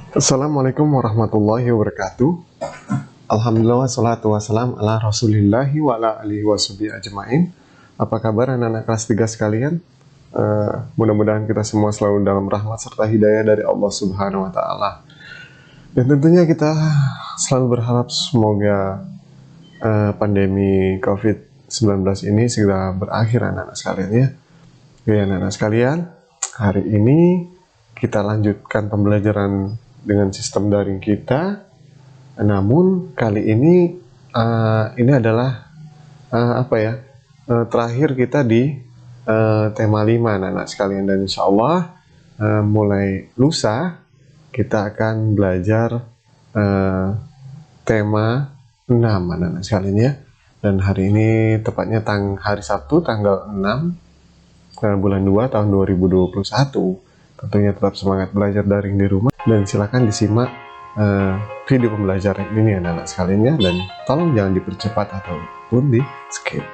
Assalamualaikum warahmatullahi wabarakatuh. Alhamdulillah wassalatu wassalam ala rasulillahi wa ala alihi washabihi ajma'in. Apa kabar anak-anak kelas 3 sekalian? Mudah-mudahan kita semua selalu dalam rahmat serta hidayah dari Allah Subhanahu wa Ta'ala. Dan tentunya kita selalu berharap semoga pandemi COVID-19 ini segera berakhir anak-anak sekalian ya. Oke anak-anak sekalian, hari ini kita lanjutkan pembelajaran dengan sistem daring kita. Namun kali ini adalah terakhir kita di tema 5 anak-anak sekalian, dan insya Allah mulai lusa kita akan belajar tema 6 anak-anak sekalian ya. Dan hari ini tepatnya hari Sabtu tanggal 6 bulan 2 tahun 2021. Tentunya tetap semangat belajar daring di rumah, dan silakan disimak video pembelajaran ini anak-anak sekalian ya, dan tolong jangan dipercepat ataupun di skip.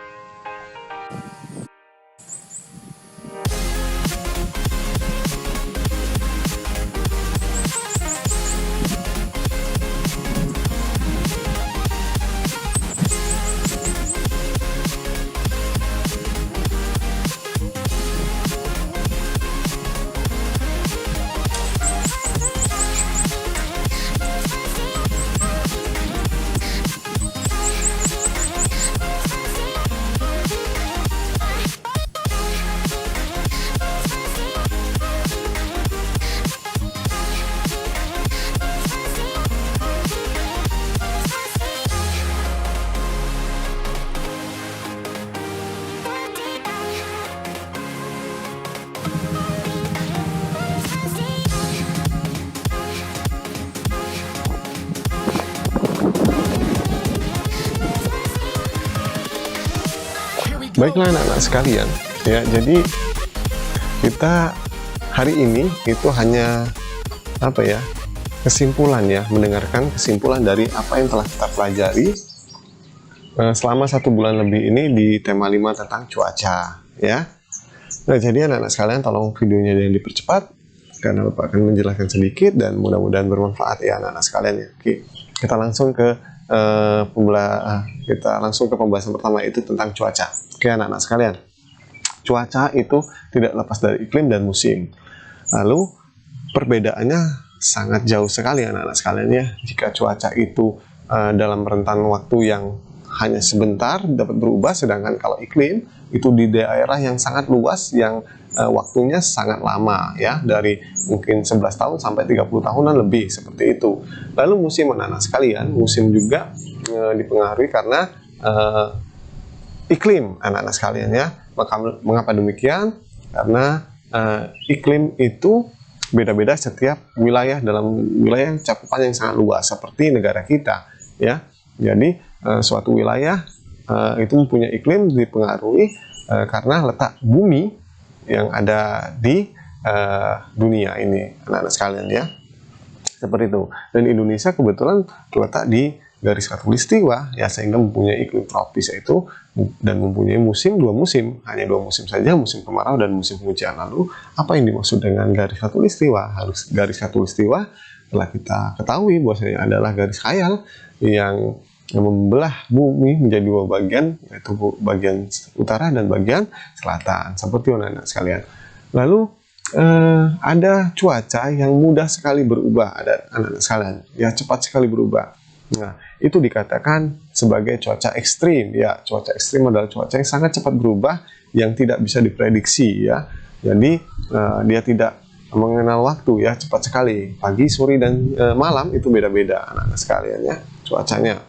Baiklah anak-anak sekalian ya, jadi kita hari ini itu hanya kesimpulan ya, mendengarkan kesimpulan dari apa yang telah kita pelajari selama 1 bulan lebih ini di tema 5 tentang cuaca ya. Nah jadi anak-anak sekalian tolong videonya jangan dipercepat karena Bapak akan menjelaskan sedikit dan mudah-mudahan bermanfaat ya anak-anak sekalian ya. Oke, kita langsung ke pembahasan pertama, itu tentang cuaca. Oke anak-anak sekalian, cuaca itu tidak lepas dari iklim dan musim. Lalu perbedaannya sangat jauh sekali anak-anak sekalian ya. Jika cuaca itu dalam rentan waktu yang hanya sebentar dapat berubah, sedangkan kalau iklim itu di daerah yang sangat luas yang waktunya sangat lama ya, dari mungkin 11 tahun sampai 30 tahunan lebih, seperti itu. Lalu musim anak-anak sekalian, musim juga dipengaruhi karena iklim anak-anak sekalian ya. Mengapa demikian? Karena iklim itu beda-beda setiap wilayah, dalam wilayah cakupan yang sangat luas seperti negara kita ya. Jadi suatu wilayah itu mempunyai iklim dipengaruhi karena letak bumi yang ada di dunia ini anak-anak sekalian ya, seperti itu. Dan Indonesia kebetulan terletak di garis khatulistiwa ya, sehingga mempunyai iklim tropis yaitu, dan mempunyai dua musim, hanya 2 musim saja, musim kemarau dan musim hujan. Lalu apa yang dimaksud dengan garis khatulistiwa? Garis khatulistiwa telah kita ketahui bahwasanya adalah garis khayal yang membelah bumi menjadi 2 bagian, yaitu bagian utara dan bagian selatan, seperti itu anak-anak sekalian. Lalu ada cuaca yang mudah sekali berubah ada anak-anak sekalian ya, cepat sekali berubah. Nah itu dikatakan sebagai cuaca ekstrim ya. Cuaca ekstrim adalah cuaca yang sangat cepat berubah, yang tidak bisa diprediksi ya. Jadi dia tidak mengenal waktu ya, cepat sekali. Pagi, sore, dan malam itu beda-beda anak-anak sekalian ya cuacanya.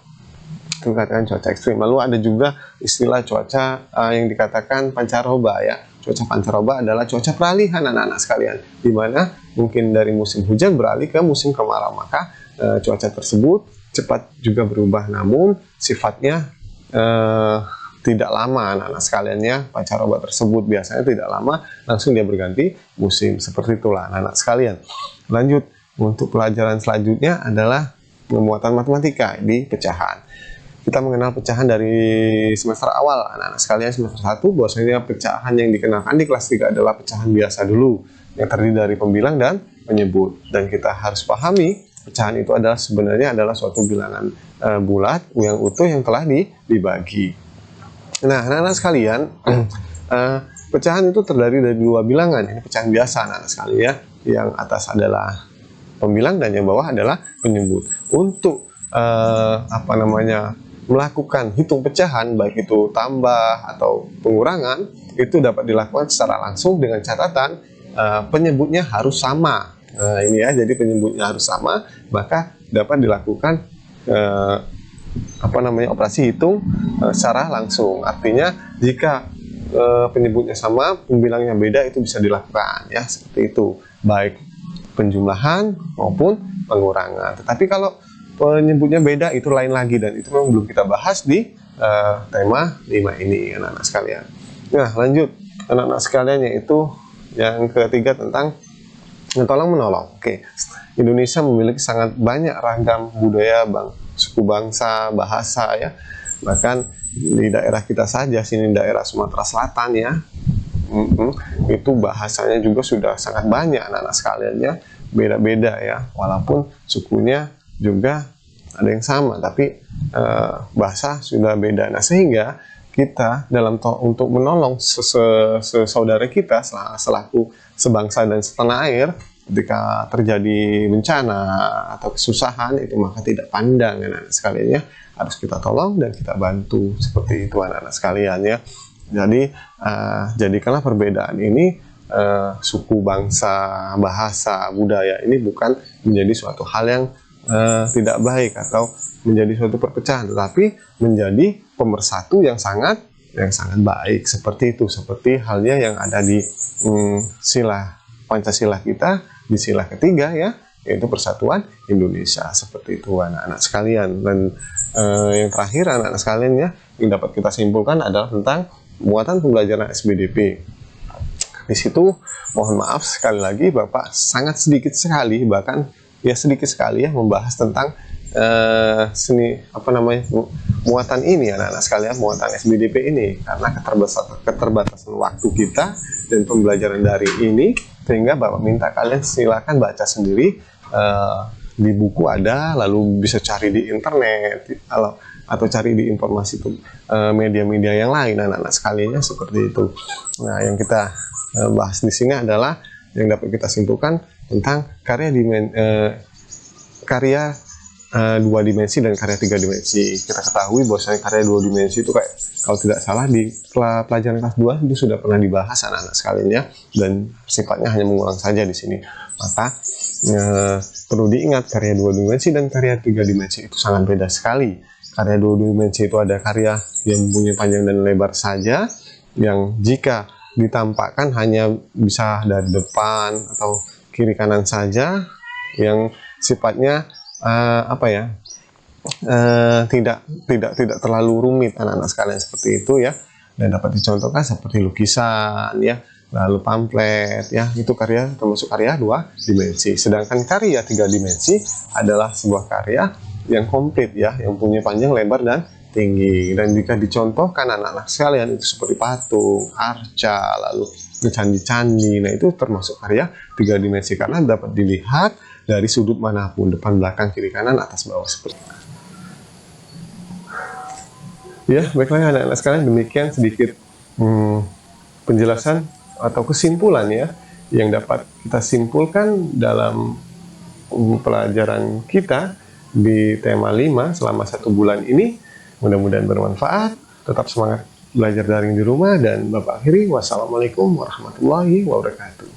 Itu dikatakan cuaca ekstrim. Lalu ada juga istilah cuaca yang dikatakan pancaroba ya. Cuaca pancaroba adalah cuaca peralihan anak-anak sekalian, di mana mungkin dari musim hujan beralih ke musim kemarau. Maka cuaca tersebut cepat juga berubah, namun sifatnya tidak lama anak-anak sekalian ya. Pancaroba tersebut biasanya tidak lama, langsung dia berganti musim, seperti itulah anak-anak sekalian. Lanjut, untuk pelajaran selanjutnya adalah pemuatan matematika di pecahan. Kita mengenal pecahan dari semester awal anak-anak sekalian, semester 1, bahwasanya pecahan yang dikenakan di kelas 3 adalah pecahan biasa dulu yang terdiri dari pembilang dan penyebut. Dan kita harus pahami pecahan itu sebenarnya adalah suatu bilangan bulat yang utuh yang telah dibagi. Nah, anak-anak sekalian, pecahan itu terdiri dari dua bilangan. Ini pecahan biasa, anak-anak sekalian ya. Yang atas adalah pembilang dan yang bawah adalah penyebut. Untuk melakukan hitung pecahan, baik itu tambah atau pengurangan, itu dapat dilakukan secara langsung dengan catatan penyebutnya harus sama. Ini ya, jadi penyebutnya harus sama, maka dapat dilakukan operasi hitung secara langsung. Artinya jika penyebutnya sama, pembilangnya beda, itu bisa dilakukan ya, seperti itu, baik penjumlahan maupun pengurangan. Tetapi kalau penyebutnya beda, itu lain lagi, dan itu memang belum kita bahas di tema 5 ini, anak-anak sekalian. Nah, lanjut anak-anak sekalian, yaitu yang ketiga tentang tolong menolong. Oke, Indonesia memiliki sangat banyak ragam budaya, suku bangsa, bahasa ya. Bahkan di daerah kita saja, sini daerah Sumatera Selatan ya, itu bahasanya juga sudah sangat banyak, anak-anak sekalian ya, beda-beda ya, walaupun sukunya juga ada yang sama, tapi bahasa sudah beda. Nah, sehingga kita untuk menolong saudara kita selaku sebangsa dan setanah air, ketika terjadi bencana atau kesusahan, itu maka tidak pandang, anak-anak sekalian ya, harus kita tolong dan kita bantu, seperti itu anak-anak sekalian ya. Jadi jadikanlah perbedaan ini, suku, bangsa, bahasa, budaya ini bukan menjadi suatu hal yang tidak baik atau menjadi suatu perpecahan, tetapi menjadi pemersatu yang sangat baik, seperti itu. Seperti halnya yang ada di sila Pancasila kita, di sila ketiga ya, yaitu Persatuan Indonesia, seperti itu anak-anak sekalian. Dan yang terakhir anak-anak sekalian ya, yang dapat kita simpulkan adalah tentang muatan pembelajaran SBDP. Di situ mohon maaf sekali lagi, Bapak sangat sedikit sekali, bahkan ya sedikit sekali ya, membahas tentang muatan ini, anak-anak sekalian, muatan SBDP ini, karena keterbatasan waktu kita dan pembelajaran dari ini, sehingga Bapak minta kalian silakan baca sendiri, di buku ada, lalu bisa cari di internet atau cari di informasi media-media yang lain, anak-anak sekalian, seperti itu. Nah, yang kita bahas di sini adalah yang dapat kita simpulkan tentang karya 2 dimensi dan karya 3 dimensi. Kita ketahui bahwasanya karya 2 dimensi itu kayak, kalau tidak salah di pelajaran kelas 2 itu sudah pernah dibahas, anak-anak sekalian ya, dan sifatnya hanya mengulang saja di sini. Maka perlu diingat, karya 2 dimensi dan karya 3 dimensi itu sangat beda sekali. Karya 2 dimensi itu ada karya yang mempunyai panjang dan lebar saja, yang jika ditampakkan hanya bisa dari depan atau kiri kanan saja, yang sifatnya tidak terlalu rumit, anak-anak sekalian, seperti itu ya. Dan dapat dicontohkan seperti lukisan ya, lalu pamflet ya, itu karya, termasuk karya 2 dimensi. Sedangkan karya 3 dimensi adalah sebuah karya yang komplit ya, yang punya panjang, lebar, dan tinggi. Dan jika dicontohkan anak-anak sekalian, itu seperti patung, arca, lalu candi-candi, nah itu termasuk karya 3 dimensi, karena dapat dilihat dari sudut manapun, depan, belakang, kiri, kanan, atas, bawah, seperti itu. Ya, baiklah anak-anak sekalian, demikian sedikit penjelasan atau kesimpulan ya, yang dapat kita simpulkan dalam pelajaran kita di tema 5 selama 1 bulan ini. Mudah-mudahan bermanfaat. Tetap semangat belajar daring di rumah, dan Bapak akhiri, wassalamualaikum warahmatullahi wabarakatuh.